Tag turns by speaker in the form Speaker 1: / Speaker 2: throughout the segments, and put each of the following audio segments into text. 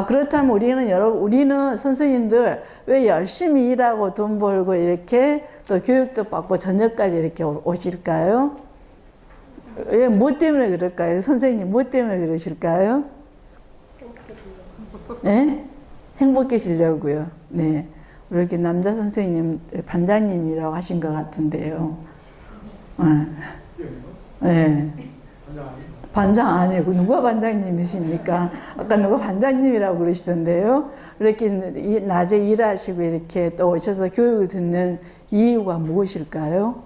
Speaker 1: 그렇다면 우리는 선생님들 왜 열심히 일하고 돈 벌고 이렇게 또 교육도 받고 저녁까지 이렇게 오실까요? 왜, 뭐 때문에 그럴까요? 선생님, 뭐 때문에 그러실까요? 네? 행복해지려고요. 네. 이렇게 남자 선생님, 반장님이라고 하신 것 같은데요. 네. 반장 아니고 누가 반장님이십니까? 아까 누가 반장님이라고 그러시던데요. 이렇게 낮에 일하시고 이렇게 또 오셔서 교육을 듣는 이유가 무엇일까요?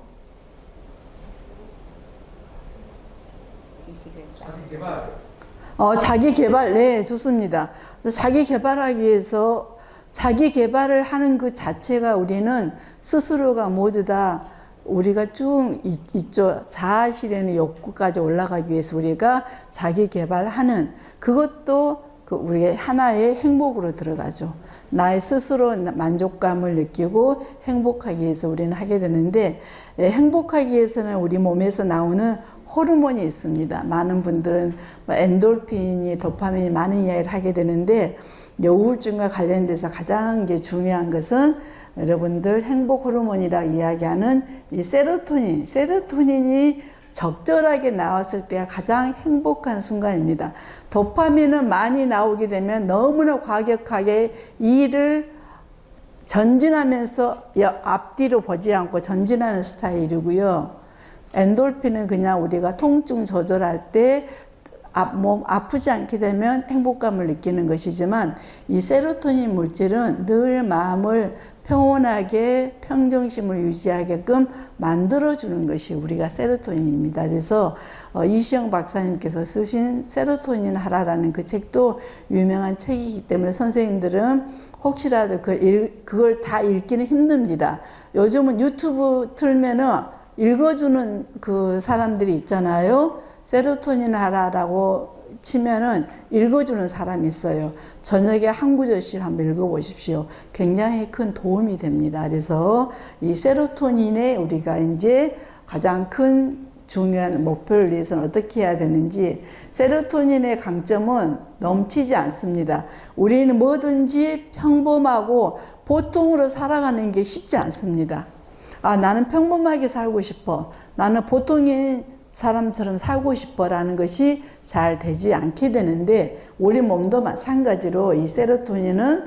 Speaker 1: 자기 개발, 네, 좋습니다. 자기 개발하기 위해서 자기 개발을 하는 그 자체가 우리는 스스로가 모두 다 우리가 쭉 있죠. 자아 실현의 욕구까지 올라가기 위해서 우리가 자기 개발하는 그것도 우리의 하나의 행복으로 들어가죠. 나의 스스로 만족감을 느끼고 행복하기 위해서 우리는 하게 되는데, 행복하기 위해서는 우리 몸에서 나오는 호르몬이 있습니다. 많은 분들은 엔돌핀이, 도파민이 많은 이야기를 하게 되는데, 우울증과 관련돼서 가장 중요한 것은 여러분들 행복 호르몬이라고 이야기하는 이 세로토닌이 적절하게 나왔을 때가 가장 행복한 순간입니다. 도파민은 많이 나오게 되면 너무나 과격하게 일을 전진하면서 앞뒤로 보지 않고 전진하는 스타일이고요. 엔돌핀은 그냥 우리가 통증 조절할 때 몸 아프지 않게 되면 행복감을 느끼는 것이지만, 이 세로토닌 물질은 늘 마음을 평온하게 평정심을 유지하게끔 만들어주는 것이 우리가 세로토닌입니다. 그래서 이시영 박사님께서 쓰신 세로토닌 하라라는 그 책도 유명한 책이기 때문에 선생님들은 혹시라도 그걸 다 읽기는 힘듭니다. 요즘은 유튜브 틀면은 읽어주는 그 사람들이 있잖아요. 세로토닌 하라라고 치면은 읽어주는 사람이 있어요. 저녁에 한 구절씩 한번 읽어보십시오. 굉장히 큰 도움이 됩니다. 그래서 이 세로토닌에 우리가 이제 가장 큰 중요한 목표를 위해서는 어떻게 해야 되는지, 세로토닌의 강점은 넘치지 않습니다. 우리는 뭐든지 평범하고 보통으로 살아가는 게 쉽지 않습니다. 나는 평범하게 살고 싶어. 나는 보통인 사람처럼 살고 싶어 라는 것이 잘 되지 않게 되는데, 우리 몸도 마찬가지로 이 세로토닌은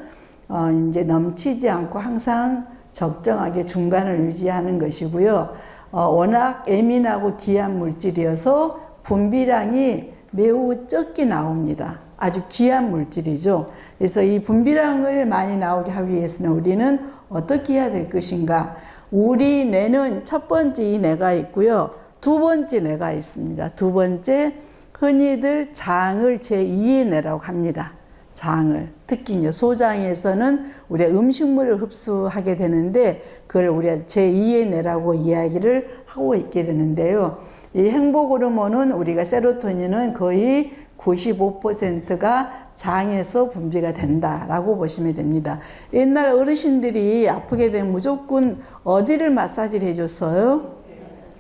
Speaker 1: 이제 넘치지 않고 항상 적정하게 중간을 유지하는 것이고요. 워낙 예민하고 귀한 물질이어서 분비량이 매우 적게 나옵니다. 아주 귀한 물질이죠. 그래서 이 분비량을 많이 나오게 하기 위해서는 우리는 어떻게 해야 될 것인가? 우리 뇌는 첫 번째 이 뇌가 있고요. 두 번째 뇌가 있습니다. 두 번째, 흔히들 장을 제2의 뇌라고 합니다. 장을. 특히 이제 소장에서는 우리가 음식물을 흡수하게 되는데, 그걸 우리가 제2의 뇌라고 이야기를 하고 있게 되는데요. 이 행복 호르몬은 우리가 세로토닌은 거의 95%가 장에서 분비가 된다라고 보시면 됩니다. 옛날 어르신들이 아프게 되면 무조건 어디를 마사지를 해줬어요?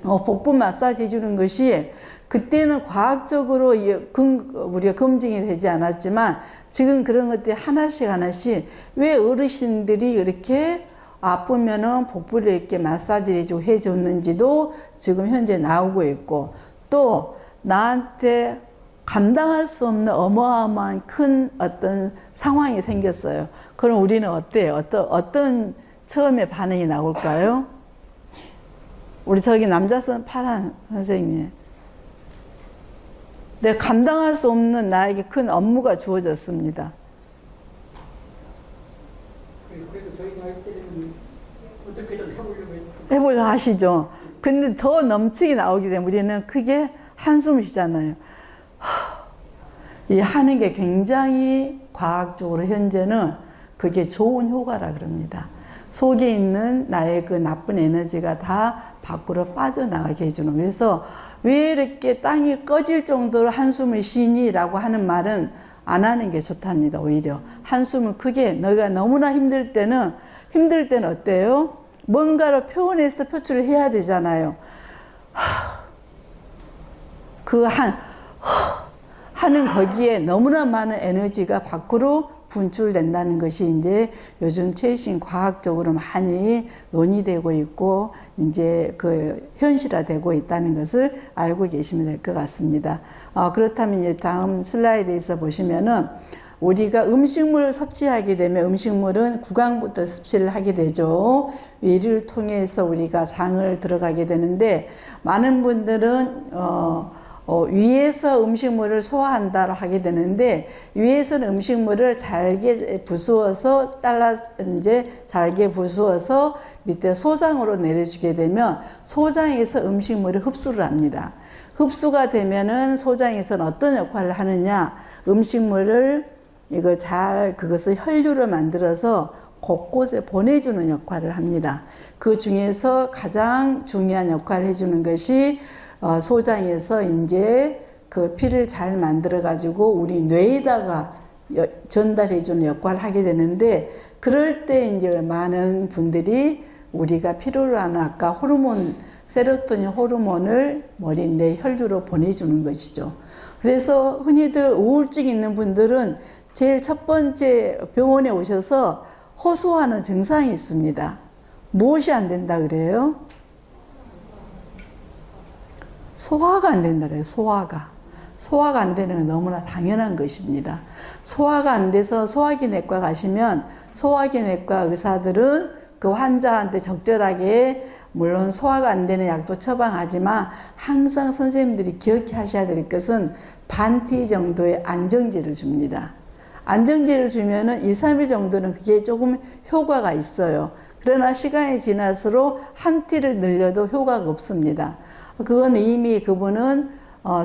Speaker 1: 복부 마사지 해주는 것이 그때는 과학적으로 우리가 검증이 되지 않았지만, 지금 그런 것들이 하나씩 왜 어르신들이 이렇게 아프면은 복부를 이렇게 마사지를 해줬는지도 지금 현재 나오고 있고, 또 나한테 감당할 수 없는 어마어마한 큰 어떤 상황이 생겼어요. 그럼 우리는 어때요? 어떤 처음에 반응이 나올까요? 우리 저기 남자 파란 선생님. 내가 감당할 수 없는 나에게 큰 업무가 주어졌습니다.
Speaker 2: 그래도 저희 나이 때는 어떻게든
Speaker 1: 해보려고 하시죠. 근데 더 넘치게 나오게 되면 우리는 크게 한숨을 쉬잖아요. 이 하는 게 굉장히 과학적으로 현재는 그게 좋은 효과라 그럽니다. 속에 있는 나의 그 나쁜 에너지가 다 밖으로 빠져나가게 해주는. 그래서 왜 이렇게 땅이 꺼질 정도로 한숨을 쉬니? 라고 하는 말은 안 하는 게 좋답니다. 오히려 한숨을 크게, 너가 너무나 힘들 때는 어때요? 뭔가로 표현해서 표출을 해야 하는 거기에 너무나 많은 에너지가 밖으로 분출된다는 것이 이제 요즘 최신 과학적으로 많이 논의되고 있고 이제 그 현실화되고 있다는 것을 알고 계시면 될 것 같습니다. 그렇다면 이제 다음 슬라이드에서 보시면은 우리가 음식물을 섭취하게 되면 음식물은 구강부터 섭취를 하게 되죠. 위를 통해서 우리가 장을 들어가게 되는데 많은 분들은 위에서 음식물을 소화한다고 하게 되는데 위에서는 음식물을 잘게 부수어서 잘게 부수어서 밑에 소장으로 내려주게 되면 소장에서 음식물을 흡수를 합니다. 흡수가 되면은 소장에서는 어떤 역할을 하느냐, 음식물을 그것을 혈류로 만들어서 곳곳에 보내주는 역할을 합니다. 그 중에서 가장 중요한 역할을 해주는 것이 소장에서 이제 그 피를 잘 만들어 가지고 우리 뇌에다가 전달해주는 역할을 하게 되는데, 그럴 때 이제 많은 분들이 우리가 필요로 하는 아까 호르몬, 세로토닌 호르몬을 머리 내 혈류로 보내주는 것이죠. 그래서 흔히들 우울증 있는 분들은 제일 첫 번째 병원에 오셔서 호소하는 증상이 있습니다. 무엇이 안 된다 그래요? 소화가 안 된다 그래요. 소화가 안 되는 건 너무나 당연한 것입니다. 소화가 안 돼서 소화기 내과 가시면 소화기 내과 의사들은 그 환자한테 적절하게 물론 소화가 안 되는 약도 처방하지만 항상 선생님들이 기억하셔야 될 것은 반티 정도의 안정제를 줍니다. 안정제를 주면은 2, 3일 정도는 그게 조금 효과가 있어요. 그러나 시간이 지날수록 한 티를 늘려도 효과가 없습니다. 그건 이미 그분은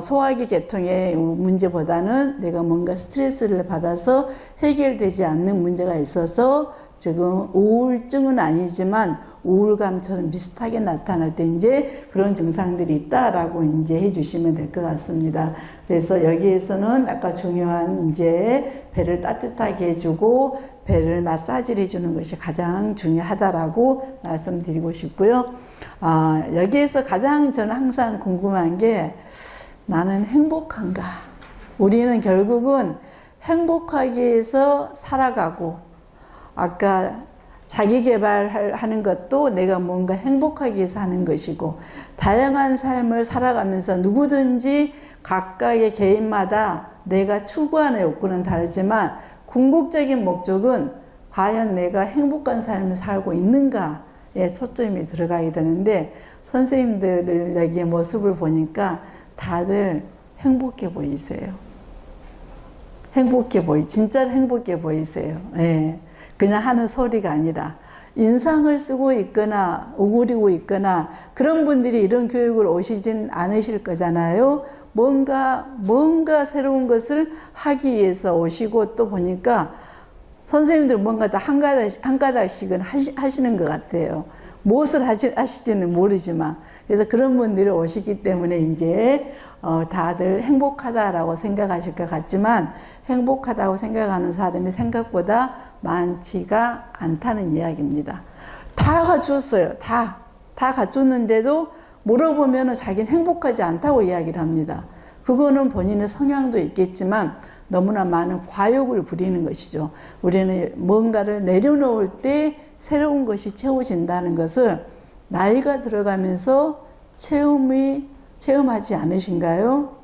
Speaker 1: 소화기 계통의 문제보다는 내가 뭔가 스트레스를 받아서 해결되지 않는 문제가 있어서 지금 우울증은 아니지만 우울감처럼 비슷하게 나타날 때 이제 그런 증상들이 있다라고 이제 해주시면 될 것 같습니다. 그래서 여기에서는 아까 중요한 이제 배를 따뜻하게 해주고 배를 마사지를 해주는 것이 가장 중요하다라고 말씀드리고 싶고요. 여기에서 가장 저는 항상 궁금한 게 나는 행복한가? 우리는 결국은 행복하기 위해서 살아가고 아까 자기 개발하는 것도 내가 뭔가 행복하기 위해서 하는 것이고 다양한 삶을 살아가면서 누구든지 각각의 개인마다 내가 추구하는 욕구는 다르지만 궁극적인 목적은 과연 내가 행복한 삶을 살고 있는가에 초점이 들어가게 되는데 선생님들 여기의 모습을 보니까 다들 행복해 보이세요. 진짜로 행복해 보이세요. 예. 그냥 하는 소리가 아니라 인상을 쓰고 있거나 오그리고 있거나 그런 분들이 이런 교육을 오시진 않으실 거잖아요. 뭔가 새로운 것을 하기 위해서 오시고 또 보니까 선생님들 뭔가 다 한 가닥씩은 하시는 것 같아요. 무엇을 하시지는 모르지만. 그래서 그런 분들이 오시기 때문에 이제 다들 행복하다라고 생각하실 것 같지만 행복하다고 생각하는 사람이 생각보다 많지가 않다는 이야기입니다. 다 갖췄어요. 다 갖췄는데도 물어보면 자기는 행복하지 않다고 이야기를 합니다. 그거는 본인의 성향도 있겠지만 너무나 많은 과욕을 부리는 것이죠. 우리는 뭔가를 내려놓을 때 새로운 것이 채워진다는 것을 나이가 들어가면서 체험하지 않으신가요?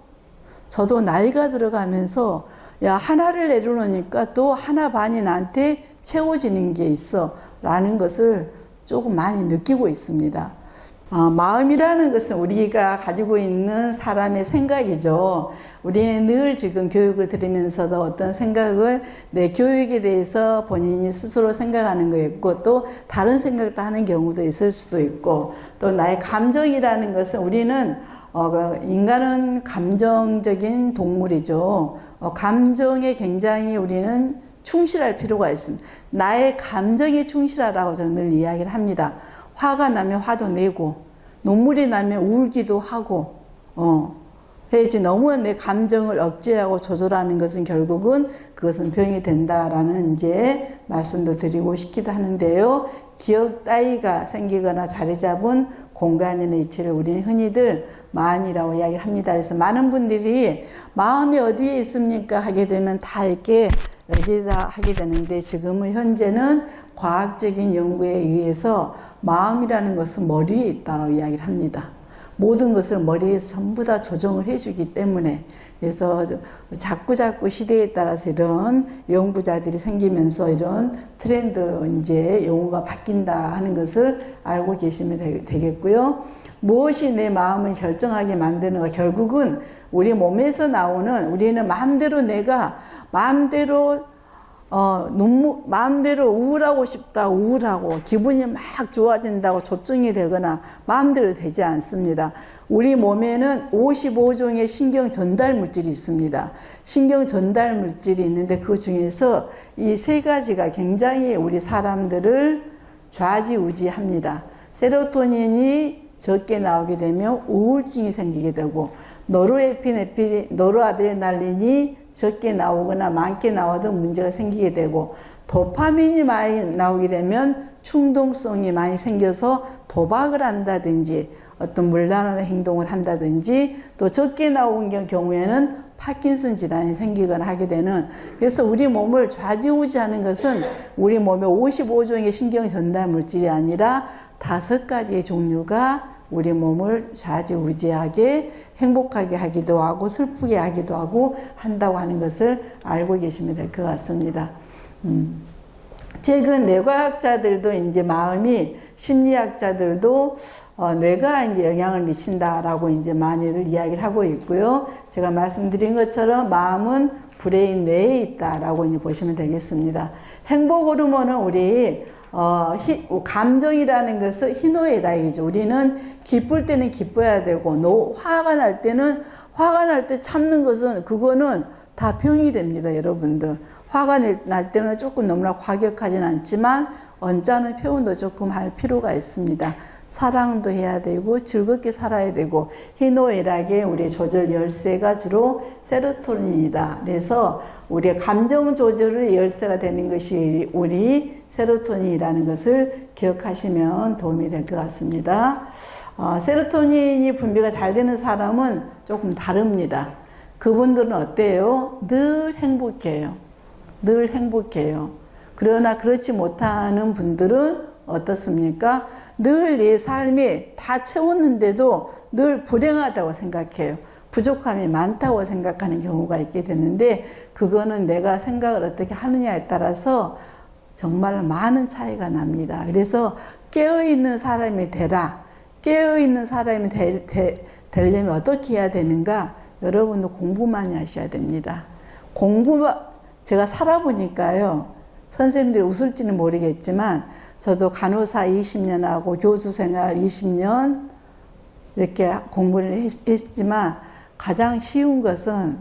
Speaker 1: 저도 나이가 들어가면서 하나를 내려놓으니까 또 하나 반이 나한테 채워지는 게 있어 라는 것을 조금 많이 느끼고 있습니다. 마음이라는 것은 우리가 가지고 있는 사람의 생각이죠. 우리는 늘 지금 교육을 들으면서도 어떤 생각을 내 교육에 대해서 본인이 스스로 생각하는 거 있고 또 다른 생각도 하는 경우도 있을 수도 있고 또 나의 감정이라는 것은 우리는 인간은 감정적인 동물이죠. 감정에 굉장히 우리는 충실할 필요가 있습니다. 나의 감정에 충실하다고 저는 늘 이야기를 합니다. 화가 나면 화도 내고 눈물이 나면 울기도 하고 해야지 너무 내 감정을 억제하고 조절하는 것은 결국은 그것은 병이 된다라는 이제 말씀도 드리고 싶기도 하는데요. 기억 따위가 생기거나 자리 잡은 공간이나 이치를 우리는 흔히들 마음이라고 이야기를 합니다. 그래서 많은 분들이 마음이 어디에 있습니까? 하게 되면 다 이렇게 여기다 하게 되는데, 지금은 현재는 과학적인 연구에 의해서 마음이라는 것은 머리에 있다고 이야기를 합니다. 모든 것을 머리에서 전부 다 조정을 해주기 때문에. 그래서 자꾸 시대에 따라서 이런 연구자들이 생기면서 이런 트렌드 이제 용어가 바뀐다 하는 것을 알고 계시면 되겠고요. 무엇이 내 마음을 결정하게 만드는가? 결국은 우리 몸에서 나오는, 우리는 마음대로 내가 마음대로 마음대로 우울하고 싶다, 우울하고 기분이 막 좋아진다고 조증이 되거나 마음대로 되지 않습니다. 우리 몸에는 55종의 신경 전달 물질이 있습니다. 신경 전달 물질이 있는데 그 중에서 이 세 가지가 굉장히 우리 사람들을 좌지우지합니다. 세로토닌이 적게 나오게 되면 우울증이 생기게 되고, 노르아드레날린이 적게 나오거나 많게 나와도 문제가 생기게 되고, 도파민이 많이 나오게 되면 충동성이 많이 생겨서 도박을 한다든지 어떤 문란한 행동을 한다든지, 또 적게 나온 경우에는 파킨슨 질환이 생기거나 하게 되는. 그래서 우리 몸을 좌지우지하는 것은 우리 몸에 55종의 신경 전달 물질이 아니라 5가지의 종류가 우리 몸을 좌지우지하게 행복하게 하기도 하고 슬프게 하기도 하고 한다고 하는 것을 알고 계시면 될 것 같습니다. 최근 뇌과학자들도 이제 마음이, 심리학자들도 뇌가 이제 영향을 미친다라고 이제 많이들 이야기를 하고 있고요. 제가 말씀드린 것처럼 마음은 브레인 뇌에 있다라고 이제 보시면 되겠습니다. 행복 호르몬은 우리 감정이라는 것은 희노애락이죠. 우리는 기쁠 때는 기뻐야 되고, 화가 날 때는, 화가 날 때 참는 것은, 그거는 다 병이 됩니다, 여러분들. 화가 날 때는 조금 너무나 과격하진 않지만 언짢은 표현도 조금 할 필요가 있습니다. 사랑도 해야 되고 즐겁게 살아야 되고, 희노애락의 우리 조절 열쇠가 주로 세로토닌이다. 그래서 우리의 감정 조절의 열쇠가 되는 것이 우리 세로토닌이라는 것을 기억하시면 도움이 될 것 같습니다. 세로토닌이 분비가 잘 되는 사람은 조금 다릅니다. 그분들은 어때요? 늘 행복해요. 늘 행복해요. 그러나 그렇지 못하는 분들은 어떻습니까? 늘 내 삶이 다 채웠는데도 늘 불행하다고 생각해요. 부족함이 많다고 생각하는 경우가 있게 되는데, 그거는 내가 생각을 어떻게 하느냐에 따라서 정말 많은 차이가 납니다. 그래서 깨어있는 사람이 되라. 깨어있는 사람이 되려면 어떻게 해야 되는가? 여러분도 공부 많이 하셔야 됩니다. 제가 살아보니까요, 선생님들이 웃을지는 모르겠지만, 저도 간호사 20년 하고 교수 생활 20년 이렇게 공부를 했지만 가장 쉬운 것은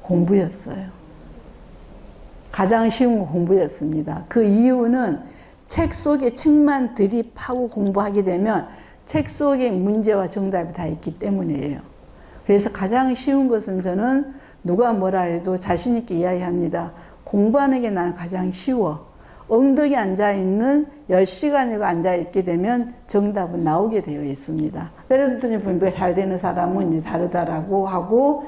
Speaker 1: 공부였어요. 가장 쉬운 건 공부였습니다. 그 이유는 책 속에 책만 들이파고 공부하게 되면 책 속에 문제와 정답이 다 있기 때문이에요. 그래서 가장 쉬운 것은 저는 누가 뭐라 해도 자신 있게 이야기합니다. 공부하는 게 나는 가장 쉬워. 엉덩이 앉아있는 10시간이고 앉아있게 되면 정답은 나오게 되어 있습니다. 세로토닌 분비가 잘 되는 사람은 이제 다르다라고 하고,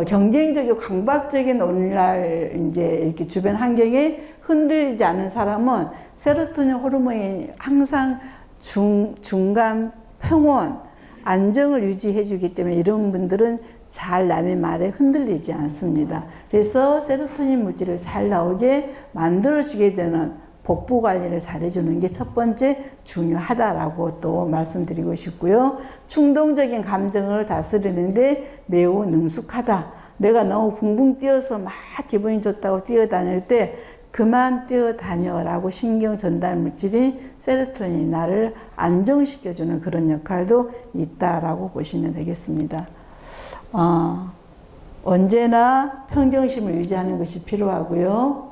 Speaker 1: 경쟁적이고 강박적인 오늘날 이제 이렇게 주변 환경에 흔들리지 않은 사람은 세로토닌 호르몬이 항상 중간 평온, 안정을 유지해 주기 때문에 이런 분들은 잘 남의 말에 흔들리지 않습니다. 그래서 세로토닌 물질을 잘 나오게 만들어주게 되는 복부 관리를 잘해주는 게 첫 번째 중요하다라고 또 말씀드리고 싶고요. 충동적인 감정을 다스리는데 매우 능숙하다. 내가 너무 붕붕 뛰어서 막 기분이 좋다고 뛰어다닐 때 그만 뛰어다녀라고 신경 전달 물질인 세로토닌이 나를 안정시켜주는 그런 역할도 있다라고 보시면 되겠습니다. 언제나 평정심을 유지하는 것이 필요하고요.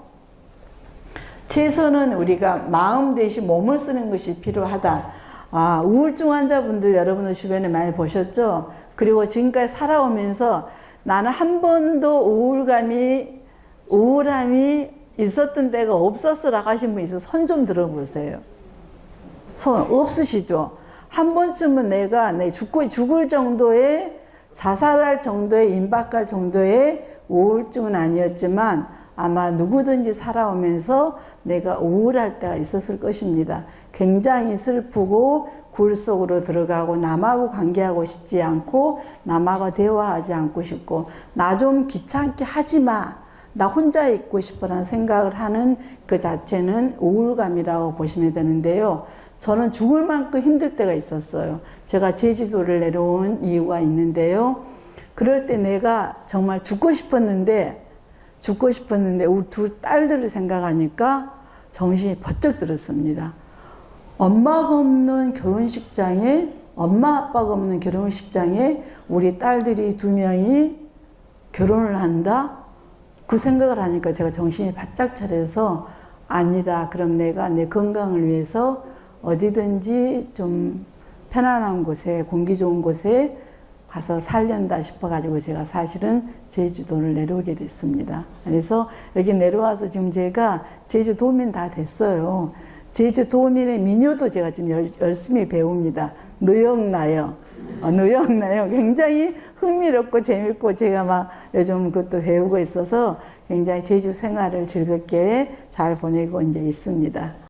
Speaker 1: 최선은 우리가 마음 대신 몸을 쓰는 것이 필요하다. 우울증 환자분들 여러분들 주변에 많이 보셨죠? 그리고 지금까지 살아오면서 나는 한 번도 우울함이 있었던 때가 없었어라고 하신 분 있어서 손 좀 들어보세요. 손 없으시죠? 한 번쯤은 내가 죽을 정도의 자살할 정도의 임박할 정도의 우울증은 아니었지만 아마 누구든지 살아오면서 내가 우울할 때가 있었을 것입니다. 굉장히 슬프고 굴 속으로 들어가고 남하고 관계하고 싶지 않고 남하고 대화하지 않고 싶고 나 좀 귀찮게 하지 마. 나 혼자 있고 싶어라는 생각을 하는 그 자체는 우울감이라고 보시면 되는데요. 저는 죽을 만큼 힘들 때가 있었어요. 제가 제주도를 내려온 이유가 있는데요. 그럴 때 내가 정말 죽고 싶었는데 우리 두 딸들을 생각하니까 정신이 번쩍 들었습니다. 엄마 아빠가 없는 결혼식장에 우리 딸들이 2명이 결혼을 한다? 그 생각을 하니까 제가 정신이 바짝 차려서 아니다. 그럼 내가 내 건강을 위해서 어디든지 좀 편안한 곳에 공기 좋은 곳에 가서 살련다 싶어가지고 제가 사실은 제주도를 내려오게 됐습니다. 그래서 여기 내려와서 지금 제가 제주도민 다 됐어요. 제주도민의 민요도 제가 지금 열심히 배웁니다. 느역나요. 굉장히 흥미롭고 재밌고 제가 막 요즘 그것도 배우고 있어서 굉장히 제주 생활을 즐겁게 잘 보내고 이제 있습니다.